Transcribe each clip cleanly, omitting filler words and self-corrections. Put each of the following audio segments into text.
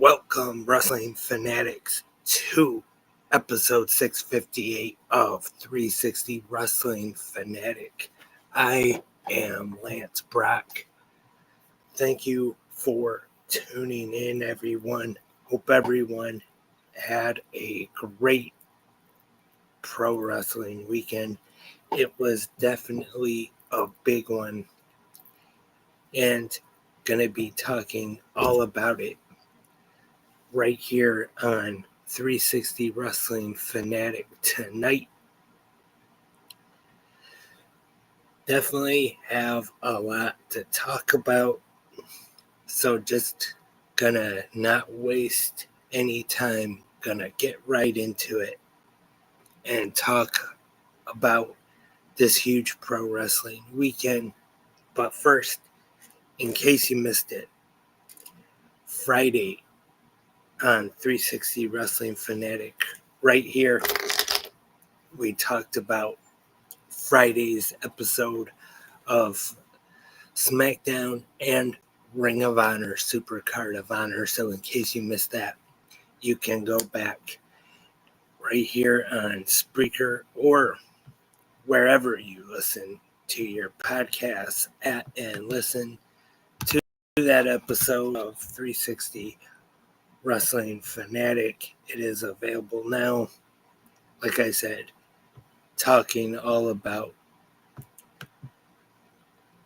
Welcome, Wrestling Fanatics, to episode 658 of 360 Wrestling Fanatic. I am Lance Brock. Thank you for tuning in, everyone. Hope everyone had a great pro wrestling weekend. It was definitely a big one, and gonna be talking all about it right here on 360 Wrestling Fanatic tonight. Definitely have a lot to talk about, so just gonna not waste any time, gonna get right into it and talk about this huge pro wrestling weekend. But first, in case you missed it, Friday on 360 Wrestling Fanatic, right here, we talked about Friday's episode of SmackDown and Ring of Honor, Supercard of Honor. So in case you missed that, you can go back right here on Spreaker or wherever you listen to your podcasts at and listen to that episode of 360 Wrestling Fanatic. It is available now. Like I said, talking all about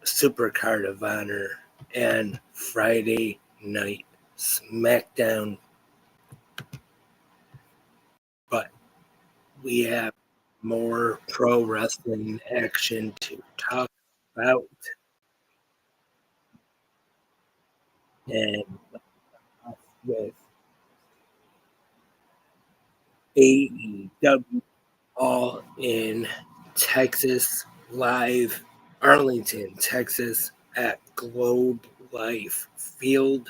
Supercard of Honor and Friday Night SmackDown. But we have more pro wrestling action to talk about. And with AEW All in Texas Live, Arlington, Texas at Globe Life Field.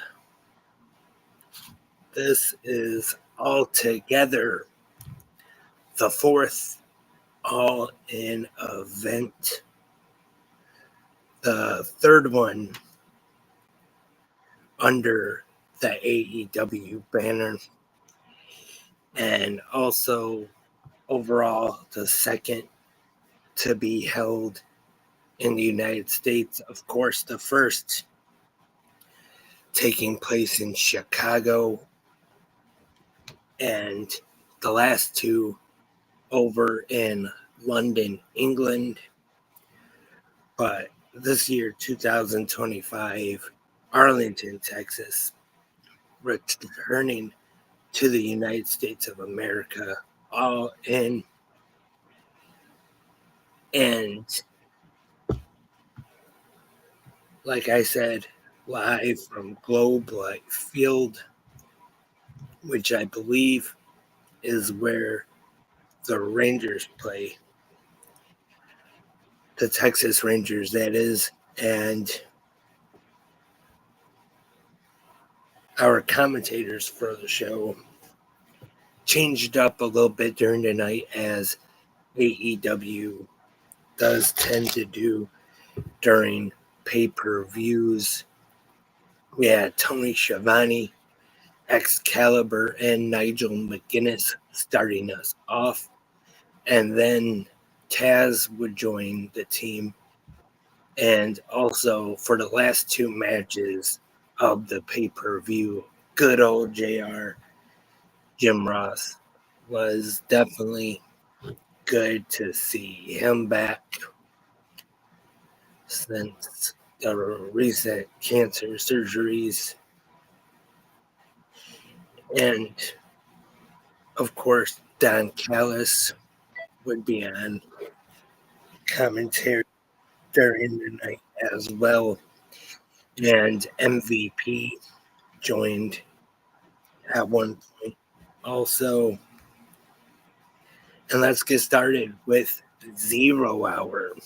This is altogether the fourth All In event. The third one under the AEW banner, and also overall the second to be held in the United States. Of course, the first taking place in Chicago, and the last two over in London, England. But this year, 2025, Arlington, Texas, returning to the United States of America, all in. And like I said, live from Globe Life Field, which I believe is where the Rangers play. The Texas Rangers, that is. And our commentators for the show changed up a little bit during the night, as AEW does tend to do during pay-per-views. We had Tony Schiavone, Excalibur, and Nigel McGuinness starting us off. And then Taz would join the team. And also for the last two matches of the pay-per-view, good old JR, Jim Ross, was definitely good to see him back since the recent cancer surgeries. And of course, Don Callis would be on commentary during the night as well. And MVP joined at one point also. And let's get started with 0 Hour.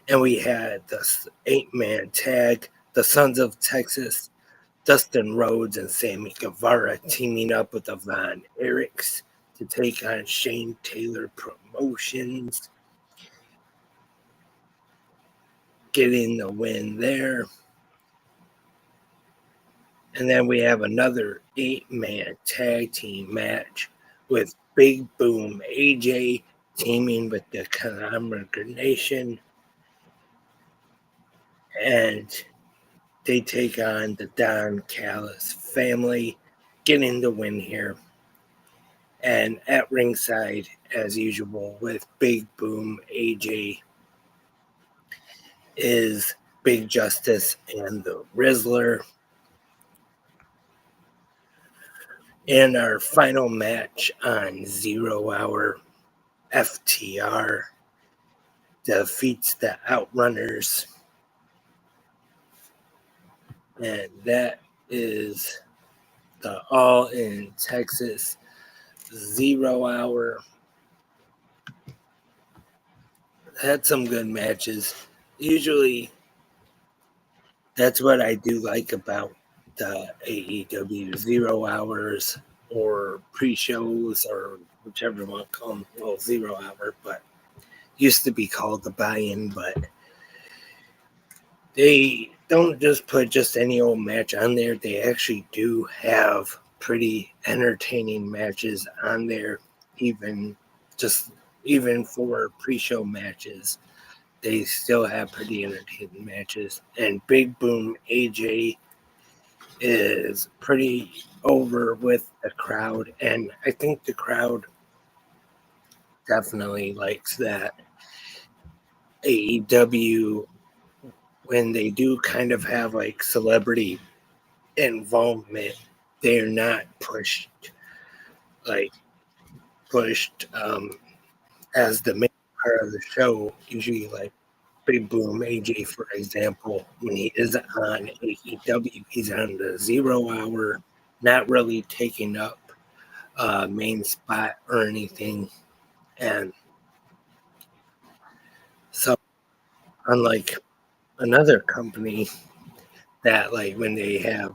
And we had the 8-man tag, the Sons of Texas, Dustin Rhodes and Sammy Guevara teaming up with the Von Erichs to take on Shane Taylor Promotions, getting the win there. And then we have another 8-man tag team match with Big Boom AJ teaming with the Congregation, and they take on the Don Callis family, getting the win here. And at ringside, as usual, with Big Boom AJ is Big Justice and the Rizzler. In our final match on 0 Hour, FTR defeats the Outrunners. And that is the All in Texas 0 Hour. Had some good matches. Usually, that's what I do like about the AEW 0 Hours or pre-shows or whichever one want to call them. Well, 0 Hour, but used to be called the buy-in, but they don't just put just any old match on there. They actually do have pretty entertaining matches on there, even for pre-show matches. They still have pretty entertaining matches. And Big Boom AJ is pretty over with the crowd, and I think the crowd definitely likes that. AEW, when they do kind of have like celebrity involvement, they're not like pushed as the main part of the show. Usually, like Big Boom AJ, for example, when he is on AEW, he's on the 0 Hour, not really taking up main spot or anything. And so, unlike another company that, like, when they have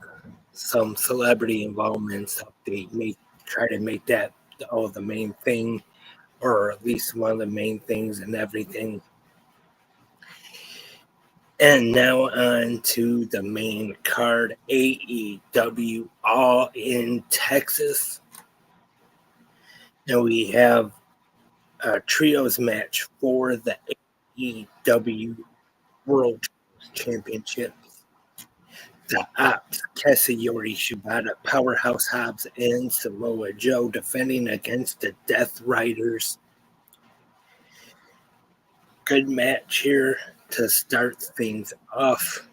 some celebrity involvement stuff, they try to make that the main thing, or at least one of the main things and everything. And now on to the main card, AEW All in Texas. And we have a trios match for the AEW World Championship. The Ops, Katsuyori Shibata, Powerhouse Hobbs, and Samoa Joe defending against the Death Riders. Good match here to start things off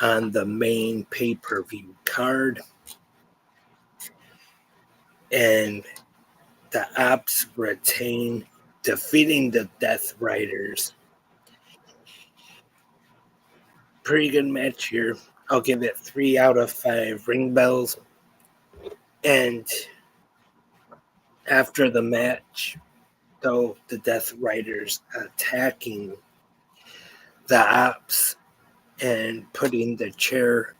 on the main pay-per-view card. And the Ops retain, defeating the Death Riders. Pretty good match here. I'll give it 3 out of 5 ring bells. And after the match, though, the Death Riders attacking the Ops and putting the chair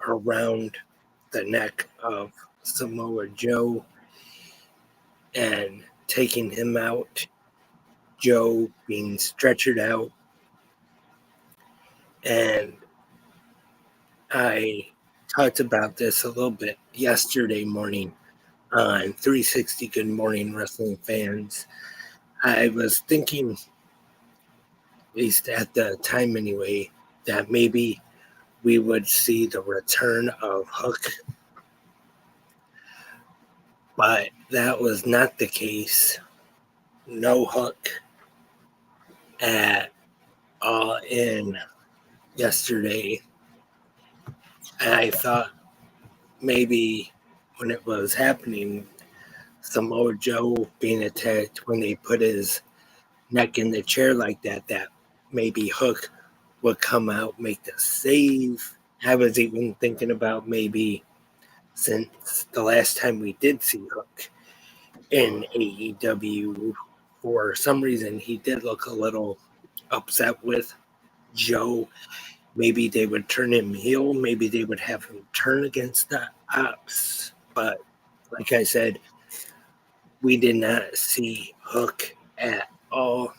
around the neck of Samoa Joe and taking him out. Joe being stretchered out. And I talked about this a little bit yesterday morning on 360 Good Morning Wrestling Fans. I was thinking, at least at the time anyway, that maybe we would see the return of Hook. But that was not the case. No Hook at All In yesterday. And I thought maybe when it was happening, Samoa Joe being attacked, when they put his neck in the chair like that, that maybe Hook would come out, make the save. I was even thinking about maybe, since the last time we did see Hook in AEW, for some reason he did look a little upset with Joe. Maybe they would turn him heel. Maybe they would have him turn against the Ops. But like I said, we did not see Hook at all.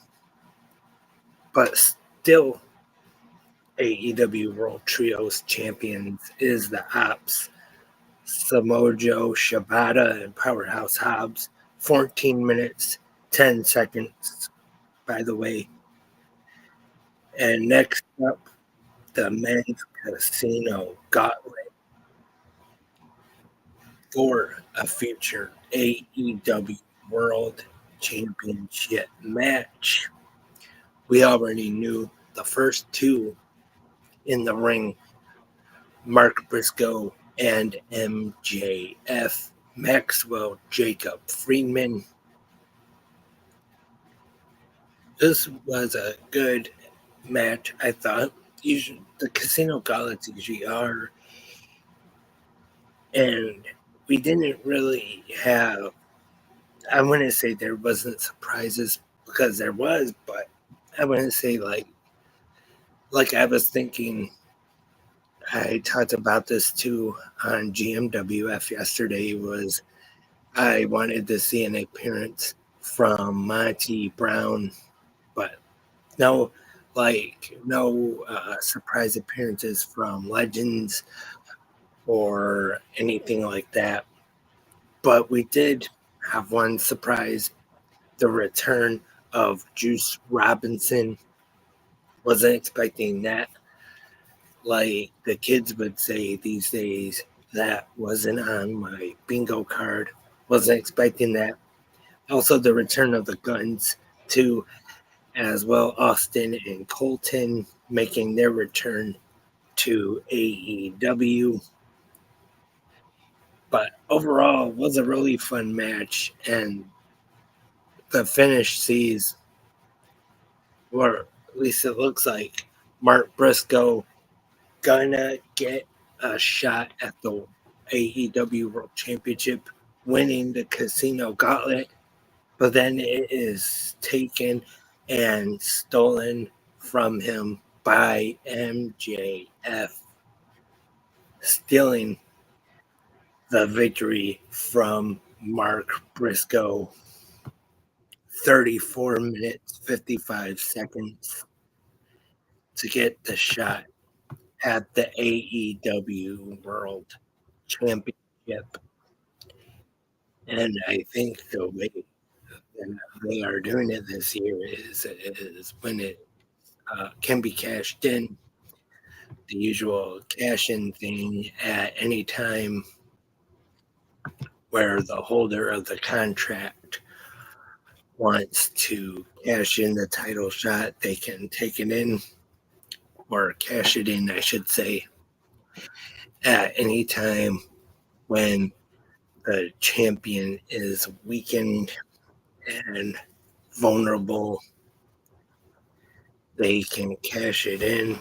But still, AEW World Trios Champions is the Ops. Samoa Joe, Shibata, and Powerhouse Hobbs. 14 minutes, 10 seconds, by the way. And next up, the men's casino gauntlet for a future AEW World Championship match. We already knew the first two in the ring, Mark Briscoe and MJF. Maxwell Jacob Friedman. This was a good match, I thought. Usually, the casino gauntlets usually are, and we didn't really have. I wouldn't say there wasn't surprises because there was, but I wouldn't say like I was thinking. I talked about this too on GMWF yesterday. Was I wanted to see an appearance from Monty Brown, but no surprise appearances from Legends or anything like that. But we did have one surprise, the return of Juice Robinson. Wasn't expecting that. Like the kids would say these days, that wasn't on my bingo card. Wasn't expecting that. Also, the return of the Guns, too, as well. Austin and Colton making their return to AEW. But overall, it was a really fun match, and the finish sees, or at least it looks like, Mark Briscoe gonna get a shot at the AEW World Championship, winning the Casino Gauntlet, but then it is taken and stolen from him by MJF, stealing the victory from Mark Briscoe. 34 minutes, 55 seconds to get the shot at the AEW World Championship. And I think the way that they are doing it this year is when it can be cashed in, the usual cash in thing at any time where the holder of the contract wants to cash in the title shot, they can take it in, or cash it in, I should say, at any time when the champion is weakened and vulnerable. They can cash it in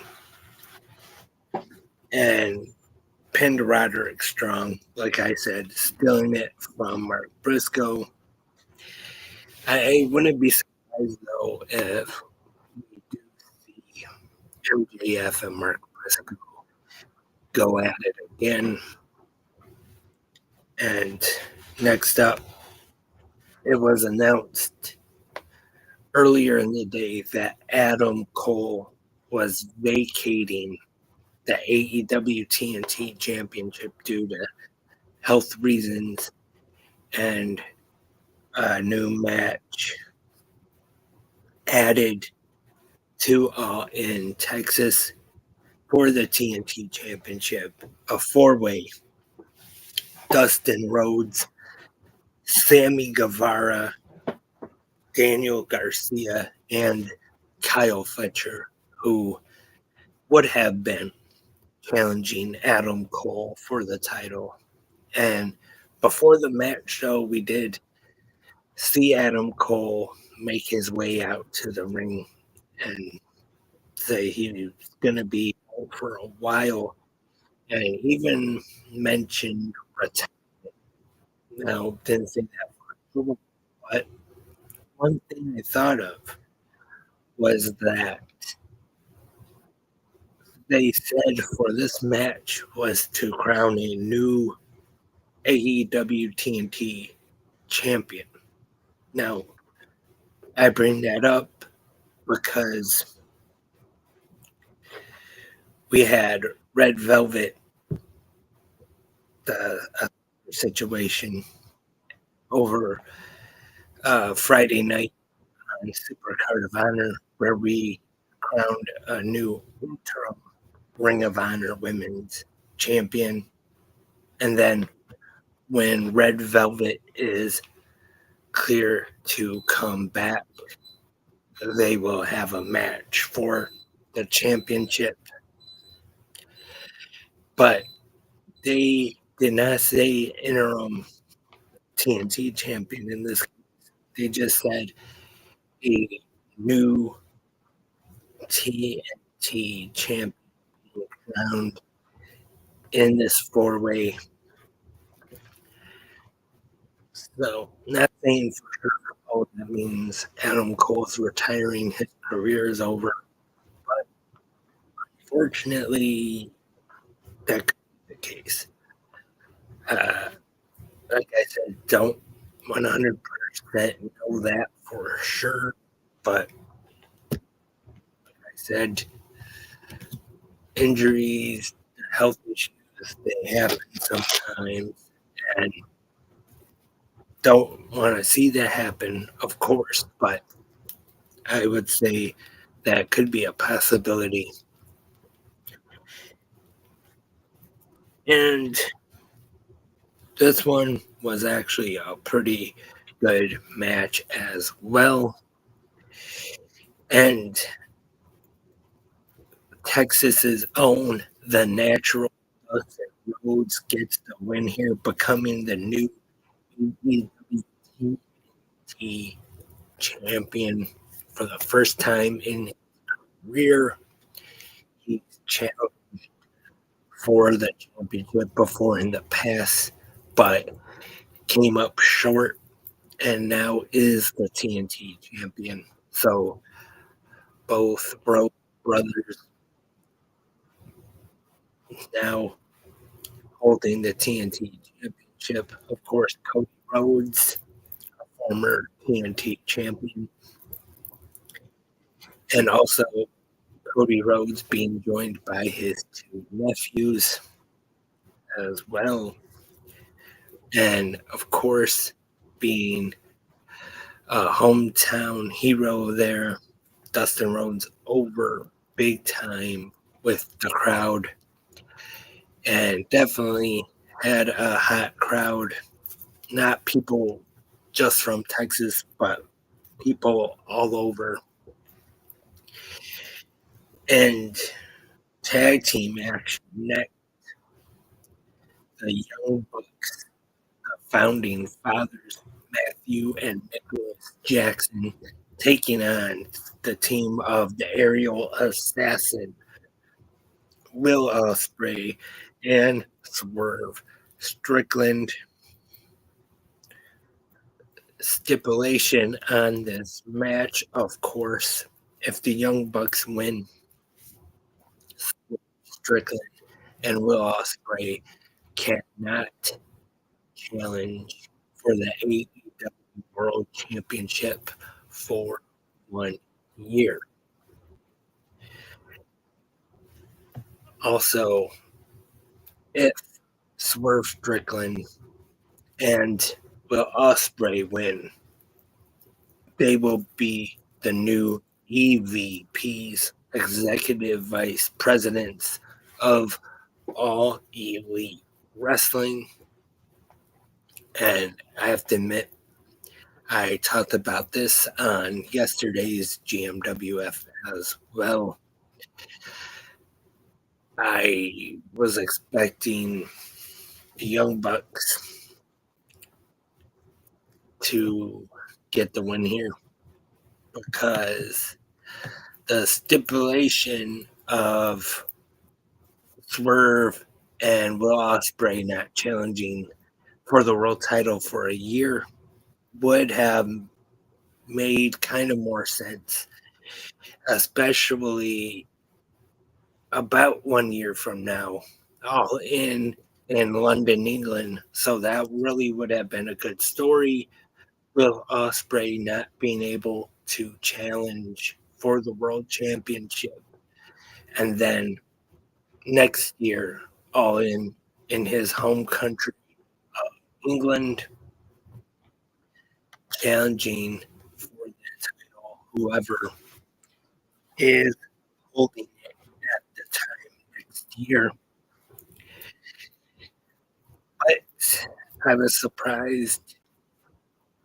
and pinned Roderick Strong, like I said, stealing it from Mark Briscoe. I wouldn't be surprised, though, if we do see MJF and Mark Briscoe go at it again. And next up, it was announced earlier in the day that Adam Cole was vacating the AEW TNT Championship due to health reasons, and a new match added to in Texas for the TNT Championship, a four-way: Dustin Rhodes, Sammy Guevara, Daniel Garcia, and Kyle Fletcher, who would have been challenging Adam Cole for the title. And before the match show, we did see Adam Cole make his way out to the ring and say he was going to be out for a while, and even mentioned retirement. Now, didn't say that for sure, but one thing I thought of was that they said for this match was to crown a new AEW TNT champion. Now, I bring that up because we had Red Velvet the situation over Friday night on Supercard of Honor, where we crowned a new interim Ring of Honor Women's Champion. And then when Red Velvet is clear to come back, they will have a match for the championship. But they did not say interim TNT champion in this. They just said a new TNT champion crowned in this four-way. So, not saying for sure, oh, that means Adam Cole's retiring, his career is over. But fortunately, that could be the case. Like I said, don't 100% know that for sure. But like I said, injuries, health issues, they happen sometimes. And don't want to see that happen, of course. But I would say that could be a possibility. And this one was actually a pretty good match as well. And Texas's own The Natural Dustin Rhodes gets the win here, becoming the new AEW champion for the first time in his career. He's challenged for the championship before in the past, but came up short and now is the TNT champion. So both brothers now holding the TNT championship. Of course, Cody Rhodes, former TNT champion, and also Cody Rhodes being joined by his two nephews as well. And of course, being a hometown hero there, Dustin Rhodes over big time with the crowd and definitely had a hot crowd. Not people just from Texas, but people all over. And tag team match next, the Young Bucks, the founding fathers, Matthew and Nicholas Jackson, taking on the team of the aerial assassin, Will Ospreay, and Swerve Strickland. Stipulation on this match, of course, if the Young Bucks win, Strickland and Will Ospreay cannot challenge for the AEW World Championship for 1 year. Also, if Swerve Strickland and Will Ospreay win, they will be the new EVPs, executive vice presidents of All Elite Wrestling. And I have to admit, I talked about this on yesterday's GMWF as well. I was expecting the Young Bucks to get the win here because the stipulation of Swerve and Will Ospreay not challenging for the world title for a year would have made kind of more sense, especially about 1 year from now, all in London, England. So that really would have been a good story. Will Ospreay not being able to challenge for the world championship, and then next year, all in in his home country of England, challenging for the title, whoever is holding it at the time next year. But I was surprised,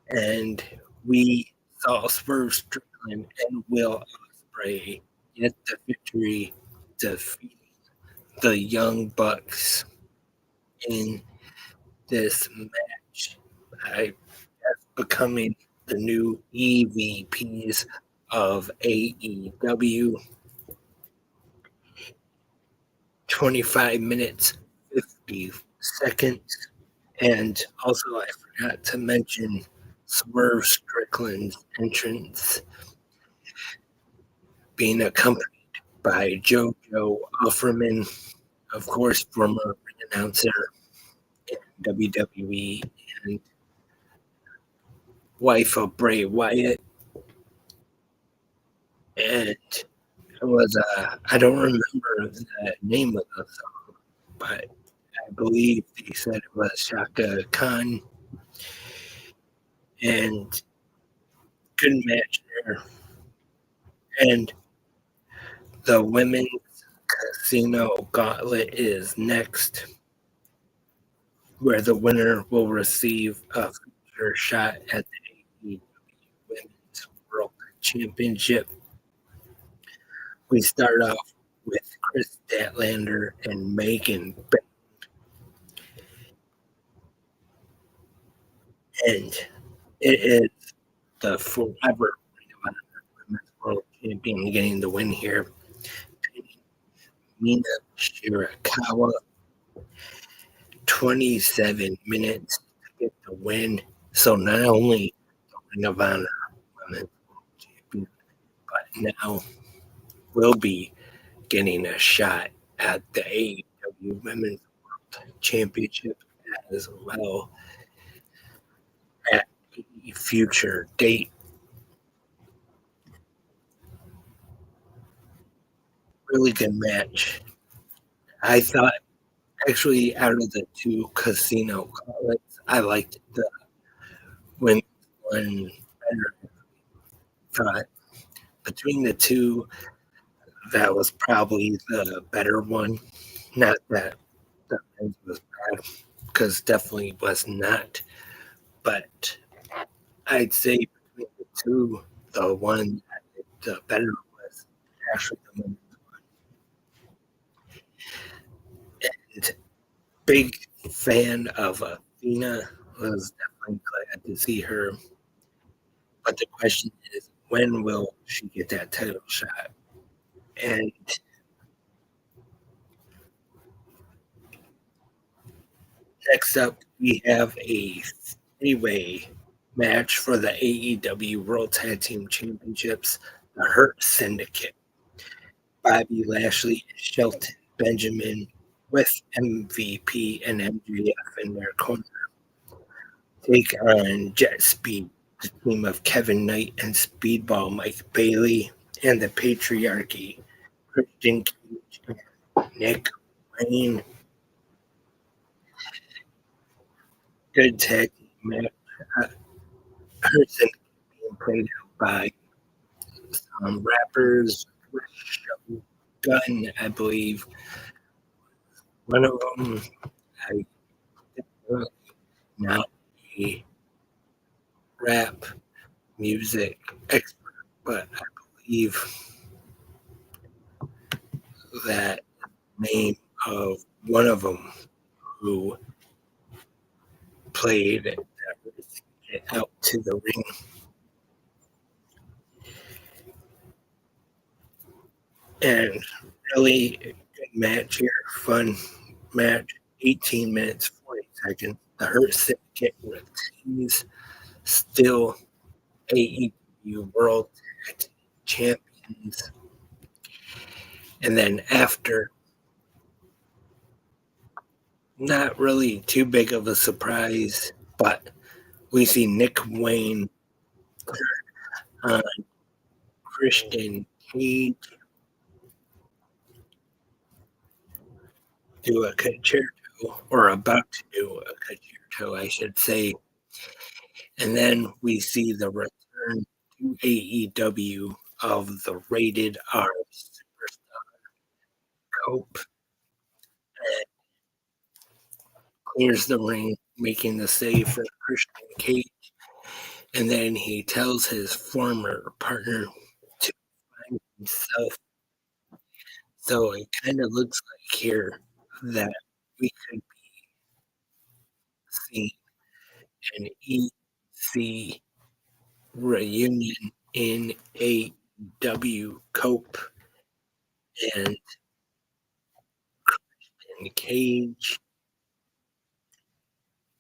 and we saw Swerve Strickland and Will Ospreay get the victory, defeating the Young Bucks in this match. I guess becoming the new EVPs of AEW. 25 minutes, 50 seconds. And also, I forgot to mention Swerve Strickland's entrance being accompanied by JoJo Offerman, of course, former ring announcer in WWE and wife of Bray Wyatt. And it was, I don't remember the name of the song, but I believe they said it was Shaka Khan. And good match there. And the women's casino gauntlet is next, where the winner will receive a future shot at the AEW Women's World Championship. We start off with Chris Statlander and Megan Bank. And it is the forever Women's World Champion getting the win here. Mina Shirakawa, 27 minutes to get the win. So not only the Ring of Honor Women's World Champion, but now will be getting a shot at the AEW Women's World Championship as well at a future date. Really good match. I thought, actually, out of the two casino outlets, I liked the women's one better. Thought between the two, that was probably the better one. Not that the men's was bad, because definitely was not. But I'd say between the two, the one that the better was actually the women's one. And big fan of Athena. Was definitely glad to see her. But the question is, when will she get that title shot? And next up, we have a three-way match for the AEW World Tag Team Championships, the Hurt Syndicate. Bobby Lashley and Shelton Benjamin with MVP and MJF in their corner take on Jet Speed, the team of Kevin Knight and Speedball Mike Bailey, and the Patriarchy, Christian Cage and Nick Wayne. Good tag team match. Hurt Syndicate being played out by some rappers, Gun, I believe. One of them, I definitely not a rap music expert, but I believe that name of one of them who played that get out to the ring. And really good match here, fun match, 18 minutes, 40 seconds. The Hurt Syndicate retains still AEW World Tag Team Champions. And then after, not really too big of a surprise, but we see Nick Wayne on Christian Cage do a concerto or about to do a concerto, I should say. And then we see the return to AEW of the Rated R Superstar Cope, clears the ring, making the save for Christian Cage. And then he tells his former partner to find himself. So it kind of looks like here that we could see an EC reunion in AEW. Cope and Cage,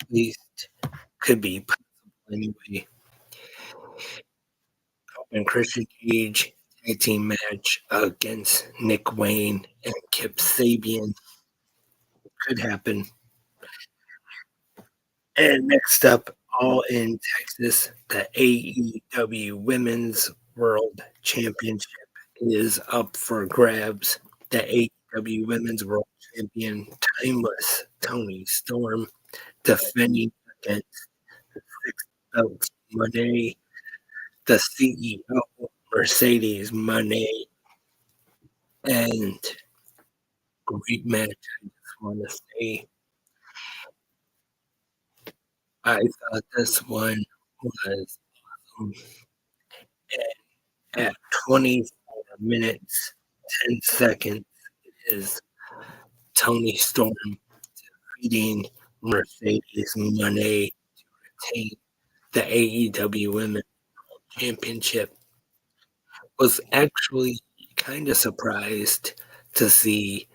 at least could be possible anyway. Cope and Christian Cage tag team match against Nick Wayne and Kip Sabian could happen. And next up, all in Texas, the AEW Women's World Championship is up for grabs. The AEW Women's World Champion, Timeless Tony Storm, defending against six belts Monet, the CEO Mercedes Monet, and great match. I just want to say, I thought this one was awesome. And at 24 minutes, 10 seconds is Tony Storm defeating Mercedes Monet to retain the AEW Women's Championship. Was actually kind of surprised to see,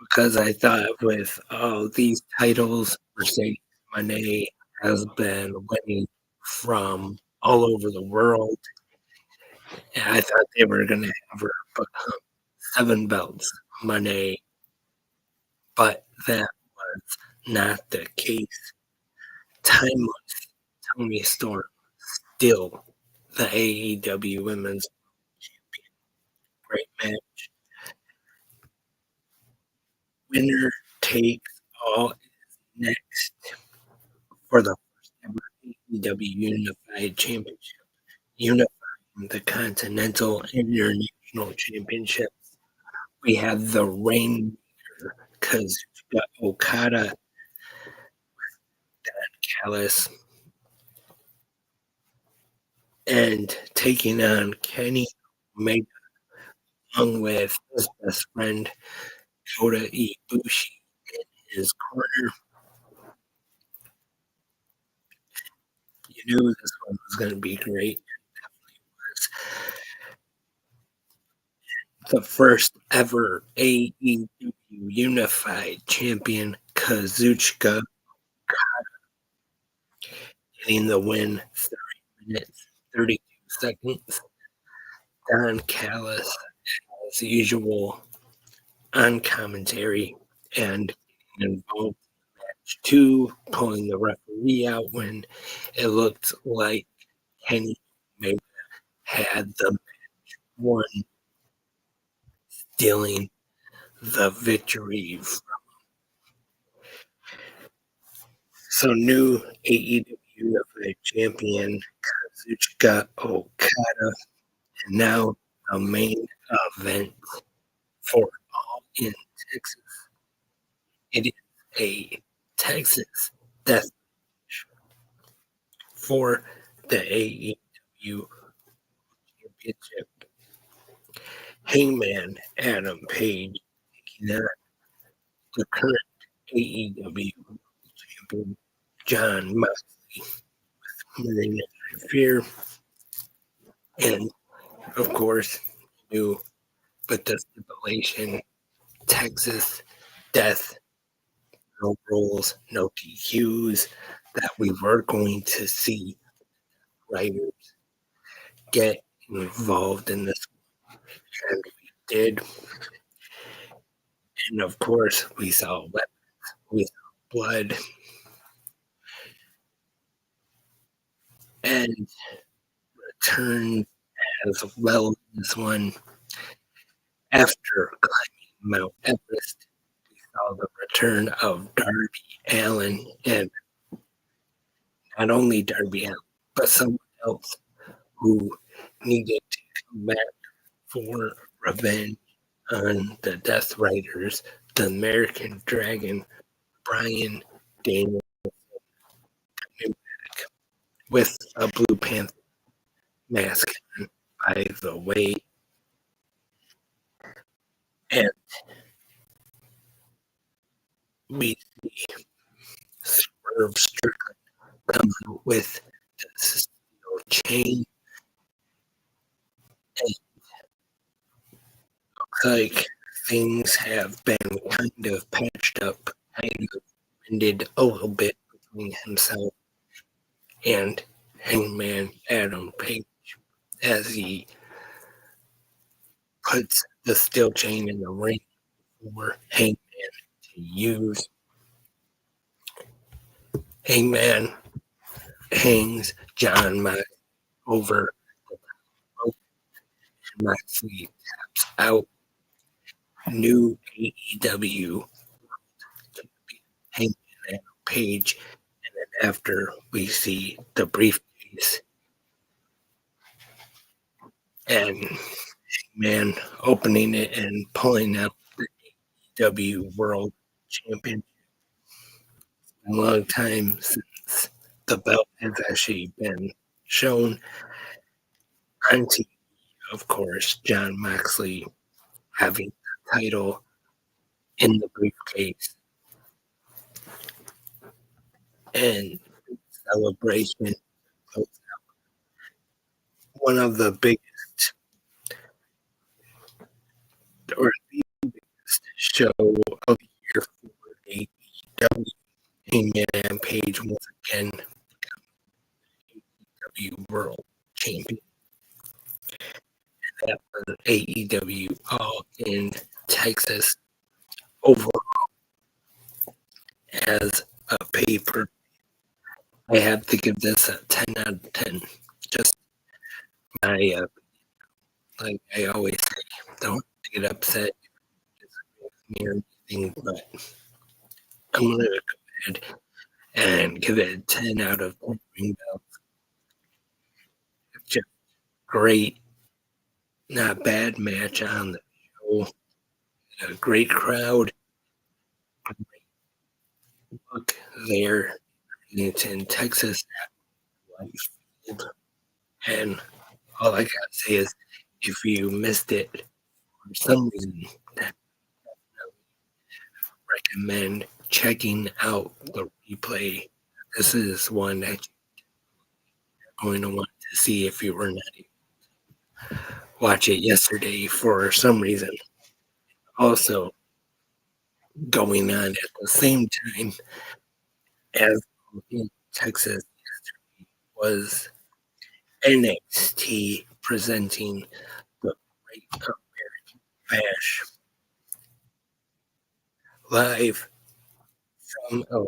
because I thought with all these titles, Mercedes Monet has been winning from all over the world. And I thought they were going to have her become 7 belts Monet, but that was not the case. Timeless Tony Storm still the AEW Women's Champion. Great match. Winner takes all is next for the first ever AEW Unified Championship, unifying the Continental and International Championships. We have the Rainmaker, Kazuchika Okada, Callis, and taking on Kenny Omega, along with his best friend Kota Ibushi in his corner. You knew this one was going to be great. The first ever AEW Unified Champion Kazuchika getting the win, 30 minutes, 32 seconds. Don Callis, as usual, on commentary and involved in the match too, pulling the referee out when it looked like Kenny Omega had the match won, stealing the victory. So new AEW Unified Champion Kazuchika Okada, and now the main event for All in Texas. It is a Texas death for the AEW Championship. Hangman Adam Page taking on the current AEW champion John Moxley with Monday Night Fear, and of course, new but the stipulation Texas death, no rules, no DQs, that we were going to see writers get involved in this, and we did. And of course, we saw weapons, we saw blood, and returned as well as this one after climbing Mount Everest. We saw the return of Darby Allin, and not only Darby Allin, but someone else who needed to come back for revenge on the Death Riders, the American Dragon, Brian Daniel, with a Blue Panther mask on, by the way. And we see Swerve Strickland come out with the steel chain. And it looks like things have been kind of patched up, kind of ended a little bit between himself and Hangman Adam Page as he puts the steel chain in the ring for Hangman to use. Hangman hangs John Mox over the rope, and Moxley taps out. New AEW Hangman Adam Page, and then after we see the briefcase and Hangman opening it and pulling out the AEW World Champion. A long time since the belt has actually been shown on TV. Of course, John Moxley having the title in the briefcase and celebration. One of the biggest, or the biggest show of the year for AEW. Hangman Page once again AEW World Champion. That was AEW all in Texas overall as a paper. I have to give this a 10 out of 10. Just my, like I always say, don't get upset or anything, but I'm going to go ahead and give it a 10 out of 10 ring belts. Just great, not bad match on the show. A great crowd. Look there. It's in Texas at Life Field. And all I gotta say is if you missed it for some reason, I recommend checking out the replay. This is one that you're going to want to see if you were not able to watch it yesterday for some reason. Also, going on at the same time as in Texas was NXT presenting the Great American Bash live from Atlanta,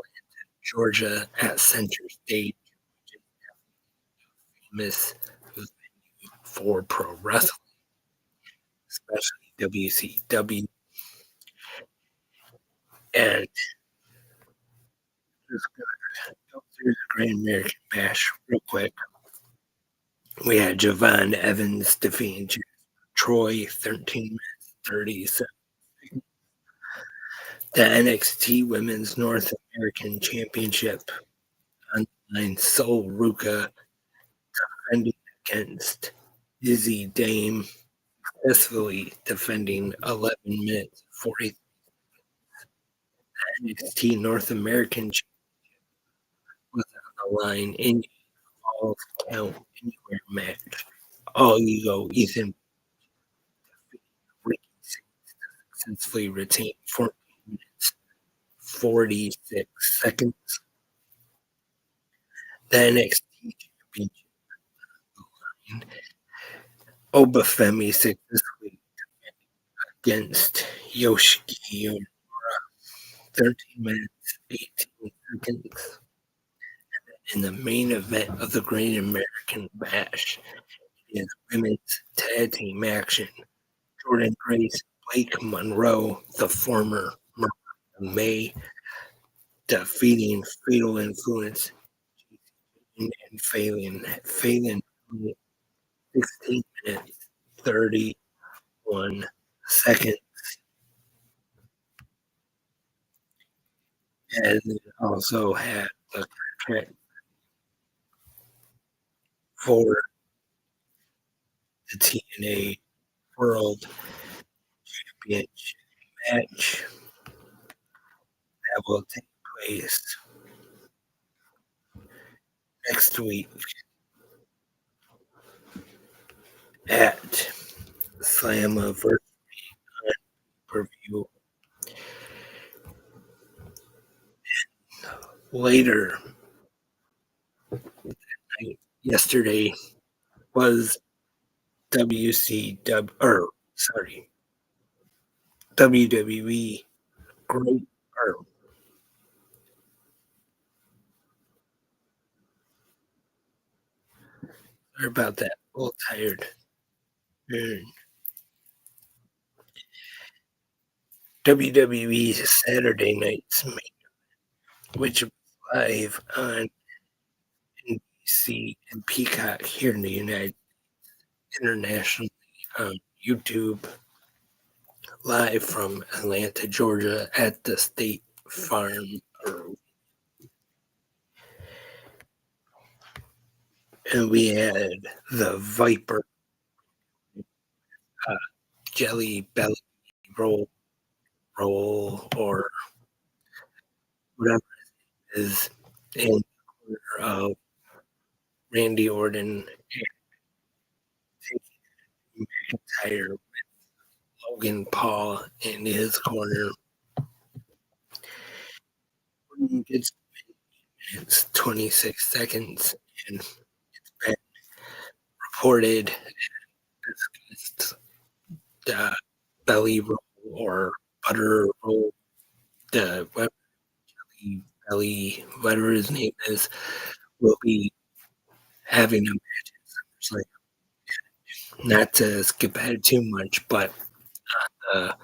Georgia at Center Stage, which is a famous venue for pro wrestling, especially WCW. And just gonna go through the Great American Bash real quick. We had Javon Evans defeating Troy 13 minutes 37. The NXT Women's North American Championship online. Sol Ruka defending against Izzy Dame, successfully defending 11 minutes 40. The NXT North American Championship was on the line in all count anywhere match. All Ego Ethan Ricky successfully retained 14 minutes 46 seconds. The NXT Championship line. Obafemi successfully against Yoshiki Omura, 13 minutes 18 seconds. In the main event of the Great American Bash is women's tag team action. Jordan Grace, Blake Monroe, the former May, defeating Fatal Influence and Phelan. Phelan 16 minutes, 31 seconds. And it also had the contract for the TNA World Championship match that will take place next week at Slammiversary Review. Later yesterday was WCW, or sorry, WWE Great, or sorry about that, a little tired. WWE Saturday Night's which was live on NBC and Peacock here in the United internationally on YouTube, live from Atlanta, Georgia, at the State Farm. And we had the Viper uh, Jelly Belly roll, or whatever it is, in the corner of Randy Orton and McIntyre with Logan Paul in his corner. It's 26 seconds, and it's been reported the belly roll or butter roll, the belly, whatever his name is, will be having a match at SummerSlam. Not to skip ahead too much, but the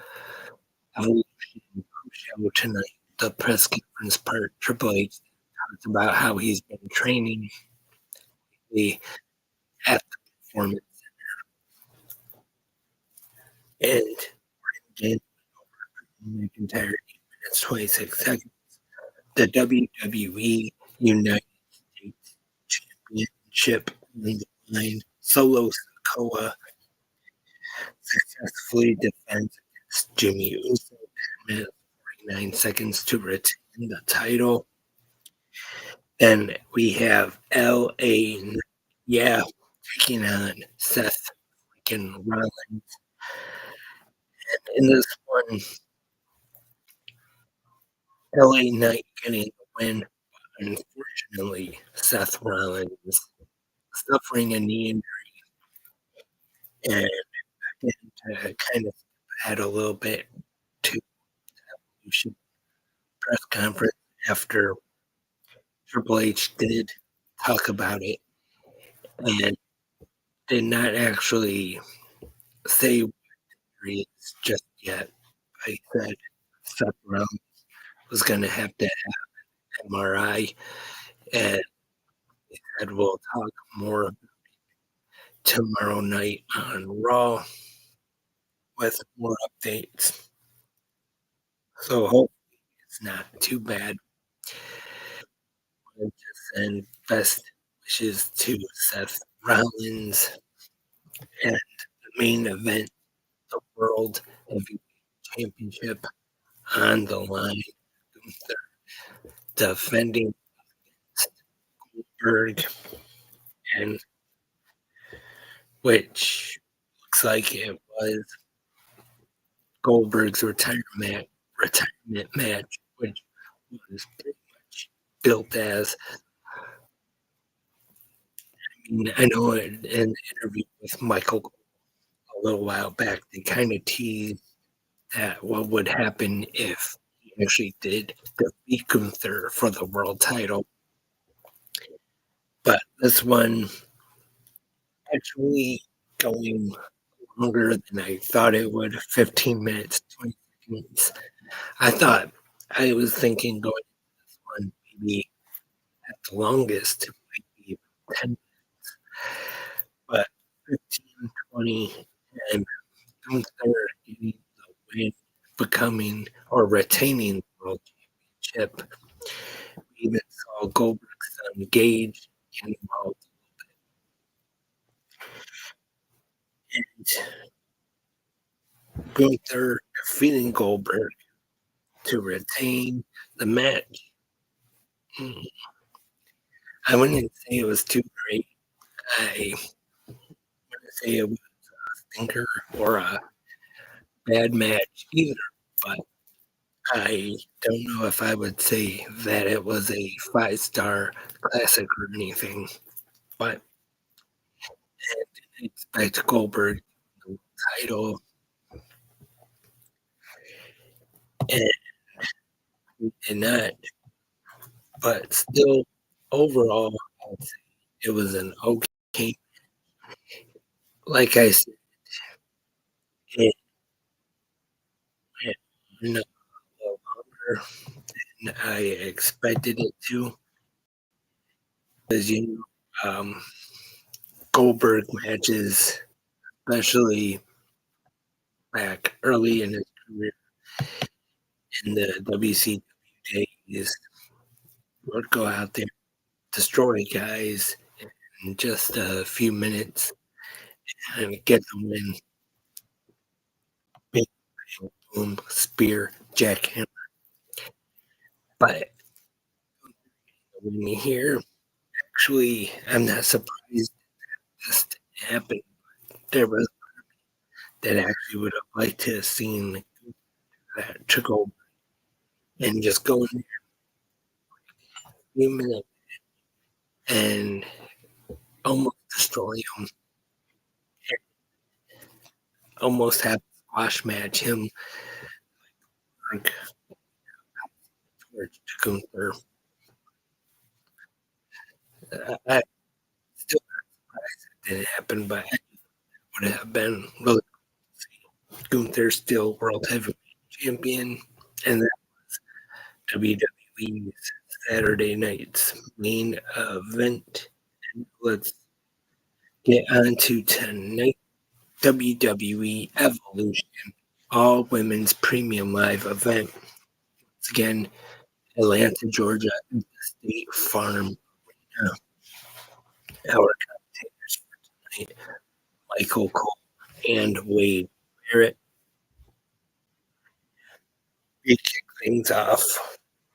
Evolution show tonight, the press conference part, Triple H talks about how he's been training at the performance center, and again, McIntyre 8 minutes 26 seconds. The WWE United States Championship on the line. Solo Sikoa successfully defends against Jimmy Uso 10 minutes 49 seconds to retain the title. Then we have LA, taking on Seth freaking Rollins. And in this one, LA Knight getting the win. Unfortunately, Seth Rollins suffering a knee injury. And to kind of add a little bit to the Evolution press conference after Triple H did talk about it and did not actually say what it is just yet. I said Seth Rollins was going to have to have an MRI, and he said we'll talk more tomorrow night on Raw with more updates. So hopefully it's not too bad. And just send best wishes to Seth Rollins and the main event, the World Heavyweight Championship on the line. They're defending Goldberg, and which looks like it was Goldberg's retirement match, which was pretty much built as. I know in an interview with Michael a little while back, they kind of teased at what would happen if he actually did defeat Gunther for the world title. But this one actually going longer than I thought it would, 15 minutes, 20 seconds. I thought I was thinking going into this one, maybe at the longest, it might be 10, but 15, 20, and Gunther getting the win, becoming or retaining the world championship. We even saw Goldberg's son Gage get involved, and Gunther defeating Goldberg to retain the match. Mm, I wouldn't say it was too great. I wouldn't say it was a stinker or a bad match either, but I don't know if I would say that it was a 5-star classic or anything, but I expect Goldberg to win the title, and he did not. But still, overall, I'd say it was an okay. Like I said, it went a little longer than I expected it to, because Goldberg matches, especially back early in his career in the WCW days, would go out there, destroy guys in just a few minutes, and get the win. Big bang, boom, spear, jackhammer. But when you hear, actually, I'm not surprised this happened. There was that actually would have liked to have seen that took over and just go in there a few minutes and almost destroy him, almost have a squash match him like towards Gunther. I still not surprised it didn't happen, but it would have been really cool to see Gunther still world heavyweight champion, and that was WWE's Saturday night's main event. And let's get on to tonight. WWE Evolution All Women's Premium Live event. Once again, Atlanta, Georgia, the State Farm. Our commentators for tonight, Michael Cole and Wade Barrett. We kick things off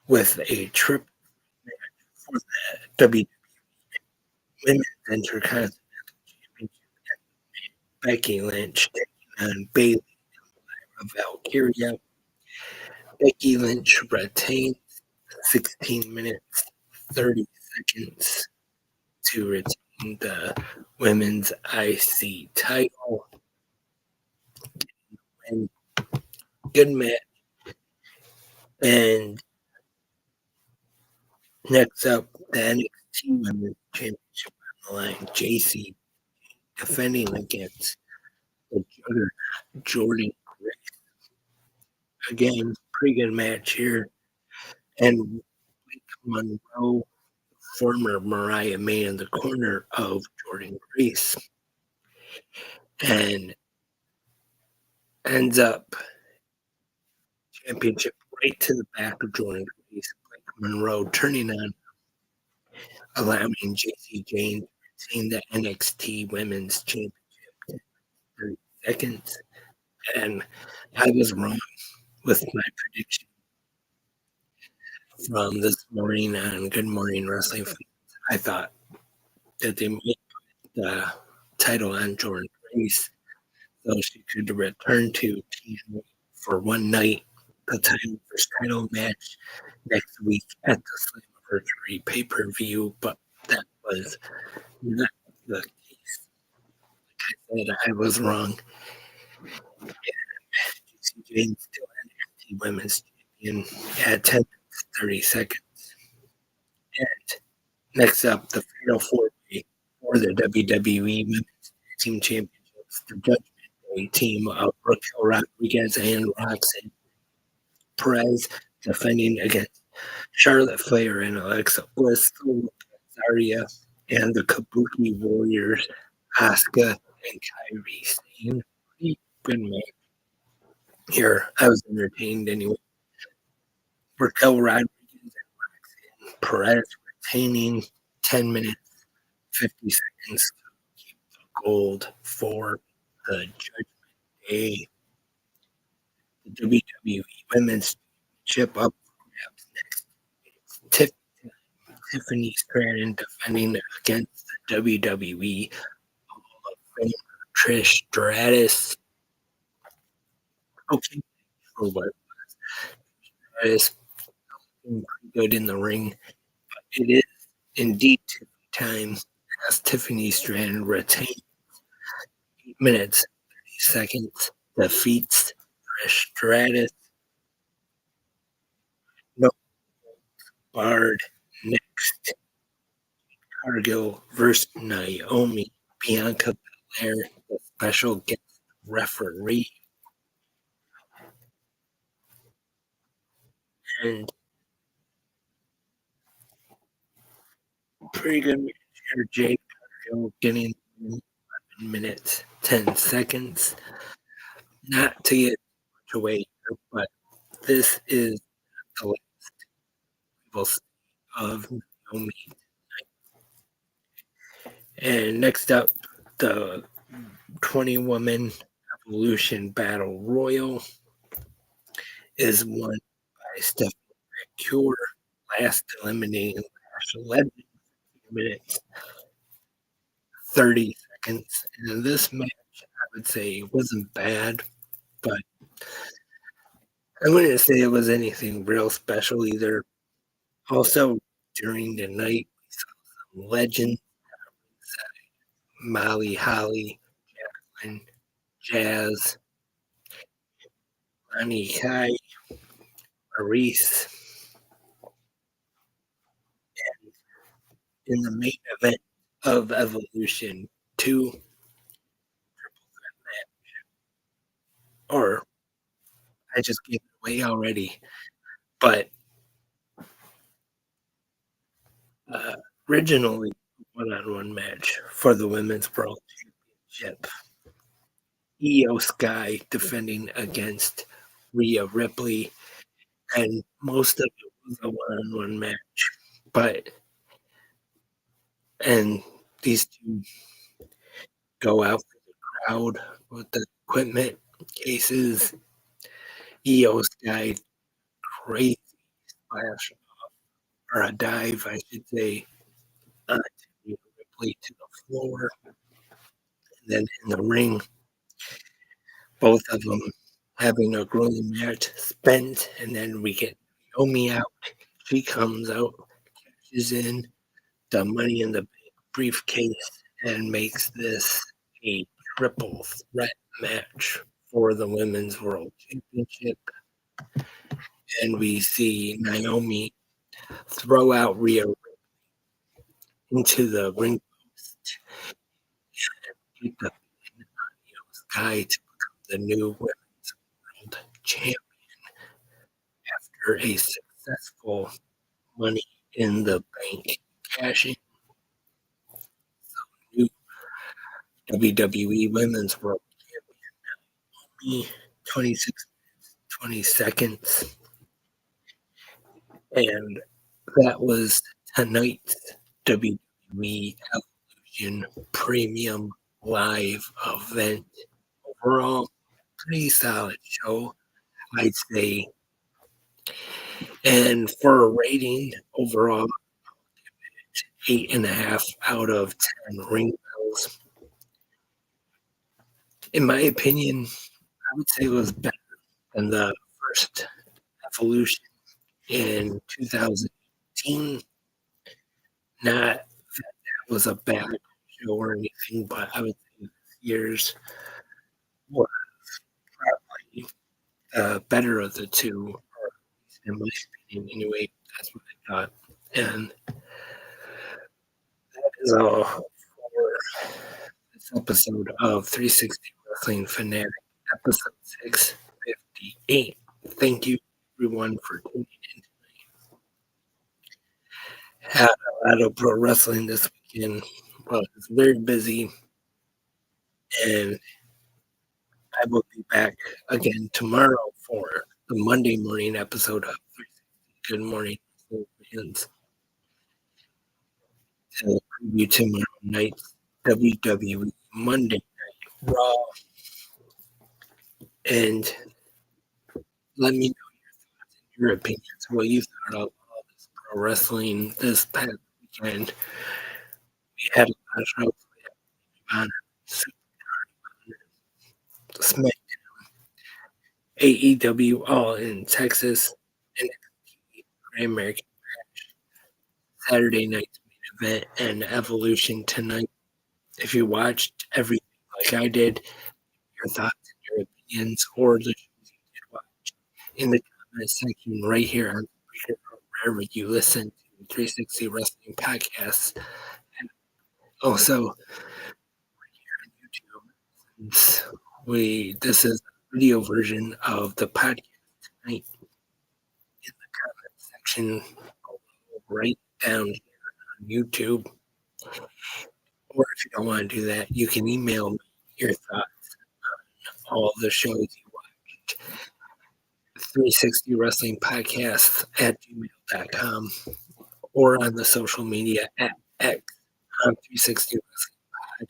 with a trip for the WWE Women's Intercontinental Championship. Becky Lynch taking on Bayley of Valkyria. Becky Lynch retains 16 minutes, 30 seconds to retain the women's IC title. And good match. And next up, the NXT Women's Championship on the line. JC defending against the juggernaut Jordan Grace. Again, pretty good match here. And Blake Monroe, former Mariah May, in the corner of Jordan Grace. And ends up championship right to the back of Jordan Grace. Blake Monroe turning on, allowing JC Jane to retain the NXT Women's Championship in 30 seconds. And I was wrong with my prediction from this morning on Good Morning Wrestling. I thought that they might put the title on Jordan Grace so she could return to TNA for one night, the first title match next week at the Slammiversary pay-per-view, but that was not the case. Like I said, I was wrong. And JC Jane still NXT Women's Champion at 10 minutes 30 seconds. And next up, the Fatal 4-Way for the WWE Women's Team Championships, the Judgment Day team of Raquel Rodriguez and Roxanne Perez defending against Charlotte Flair and Alexa Bliss, Zarya, and the Kabuki Warriors, Asuka and Kairi Sane. Pretty good match here. I was entertained anyway. Raquel Rodriguez and Perez retaining 10 minutes, 50 seconds gold for the Judgment Day. The WWE Women's Championship up perhaps next. Tiffany Stratton defending against the WWE Hall of Famer Trish Stratus. Okay, for what Stratus pretty good in the ring. It is indeed time as Tiffany Stratton retains 8 minutes 30 seconds, defeats Trish Stratus. No barred. Next, Cargill versus Naomi. Bianca Belair, the special guest referee. And pretty good match here. Jake Cargill getting 11 minutes, 10 seconds. Not to get much away here, but this is the last of Naomi. And next up, the 20-woman Evolution Battle Royal is won by Stephanie McCure, last eliminating Lash Legend, minutes 30 seconds. And this match, I would say, wasn't bad, but I wouldn't say it was anything real special either. Also, during the night, we saw some legends: Molly Holly, Jacqueline, Jazz, Ronnie Kai, Maurice. In the main event of Evolution 2, or I just gave it away already, but originally one-on-one match for the Women's World Championship. Io Sky defending against Rhea Ripley, and most of it was a one-on-one match. And these two go out for the crowd with the equipment cases. Io Sky crazy splash, or a dive, I should say, onto Rhea Ripley to the floor. And then in the ring, both of them having a grueling match spent, and then we get Naomi out. She comes out, cashes in the Money in the Bank briefcase, and makes this a triple threat match for the Women's World Championship. And we see Naomi throw out Rhea into the ring post and get the Sky to become the new Women's World Champion after a successful Money in the Bank cashing. So, new WWE Women's World Champion, 26 minutes, 20 seconds. And that was tonight's WWE Evolution Premium Live event. Overall, pretty solid show, I'd say. And for a rating overall, 8.5 out of 10 ring bells. In my opinion, I would say it was better than the first Evolution in 2018. Not that that was a bad show or anything, but I would say this year's was probably the better of the two, or at least in my opinion anyway. That's what I thought. And that is all for this episode of 360 Wrestling Fanatic, episode 658. Thank you everyone for tuning in. Had a lot of pro wrestling this weekend. Well, it's very busy, and I will be back again tomorrow for the Monday morning episode of 360 Good Morning Fans. To preview tomorrow night's WWE Monday Night Raw, and let me know your opinions, what you thought of all this pro wrestling this past weekend. We had a lot of shows. We had SmackDown, AEW, all in Texas, and Great American Saturday night's main event, and Evolution tonight. If you watched everything like I did, your thoughts and your opinions, or the shows you did watch in the comment section right here on Spreaker or wherever you listen to 360 Wrestling Podcasts. And also, YouTube. This is a video version of the podcast tonight in the comment section right down here on YouTube. Or if you don't want to do that, you can email me your thoughts on all the shows you watched. 360 Wrestling Podcasts at gmail.com or on the social media at X on 360 Wrestling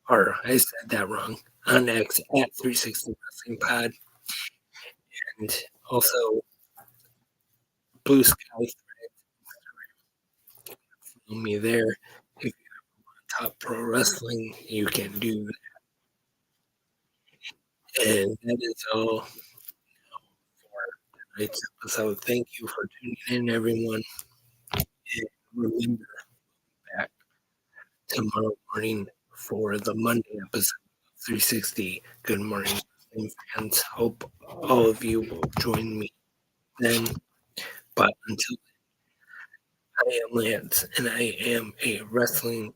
Pod. Or I said that wrong. On X at 360 Wrestling Pod. And also Blue Sky Threads. Follow me there. If you want Top Pro Wrestling, you can do that. And that is all for tonight's episode. Thank you for tuning in, everyone. And remember, back tomorrow morning for the Monday episode of 360 Good Morning Wrestling Fans. Hope all of you will join me then. But until then, I am Lance, and I am a wrestling